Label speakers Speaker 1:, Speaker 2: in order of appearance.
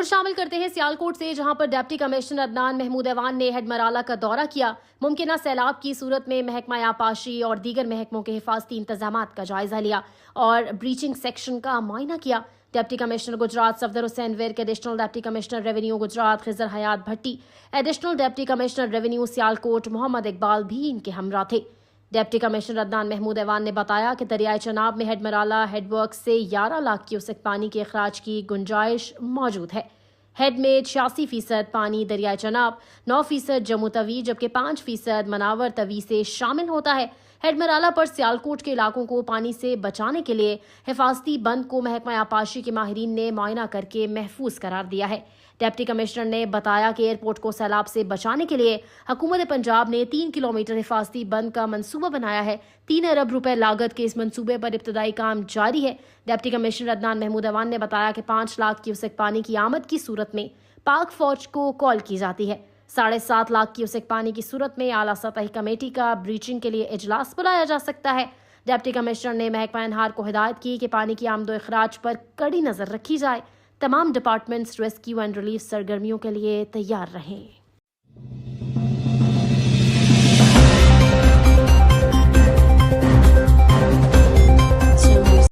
Speaker 1: شامل کرتے ہیں سیالکوٹ سے، جہاں پر ڈپٹی کمشنر عدنان محمود ایوان نے ہیڈ مرالہ کا دورہ کیا۔ ممکنہ سیلاب کی صورت میں محکمہ آبپاشی اور دیگر محکموں کے حفاظتی انتظامات کا جائزہ لیا اور بریچنگ سیکشن کا معائنہ کیا۔ Deputy commissioner Gujrat Safdar Hussain Virk, additional deputy commissioner revenue Gujrat Khizar Hayat Bhatti, additional deputy commissioner revenue Sialkot Muhammad Iqbal بھی ان کے ہمراہ تھے۔ ڈپٹی کمشنر عدنان محمود ایوان نے بتایا کہ دریائے چناب میں ہیڈ مرالہ ہیڈ ورک سے 11 لاکھ کیوسک پانی کے اخراج کی گنجائش موجود ہے۔ ہیڈ میں 86% پانی دریائے چناب، 9% جموں توی جبکہ 5% مناور توی سے شامل ہوتا ہے۔ ہیڈ مرالہ پر سیالکوٹ کے علاقوں کو پانی سے بچانے کے لیے حفاظتی بند کو محکمہ آبپاشی کے ماہرین نے معائنہ کر کے محفوظ قرار دیا ہے۔ ڈپٹی کمشنر نے بتایا کہ ایئرپورٹ کو سیلاب سے بچانے کے لیے حکومت پنجاب نے 3 کلومیٹر حفاظتی بند کا منصوبہ بنایا ہے۔ 3 ارب روپے لاگت کے اس منصوبے پر ابتدائی کام جاری ہے۔ ڈپٹی کمشنر عدنان محمود ایوان نے بتایا کہ 5 لاکھ کیوسک پانی کی آمد کی صورت میں پاک فوج کو کال کی جاتی ہے۔ 7.5 لاکھ کیوسک پانی کی صورت میں اعلیٰ سطحی کمیٹی کا بریچنگ کے لیے اجلاس بلایا جا سکتا ہے۔ ڈپٹی کمشنر نے محکمہ انہار کو ہدایت کی کہ پانی کی آمد و اخراج پر کڑی نظر رکھی جائے۔ تمام ڈپارٹمنٹس ریسکیو اینڈ ریلیف سرگرمیوں کے لیے تیار رہیں۔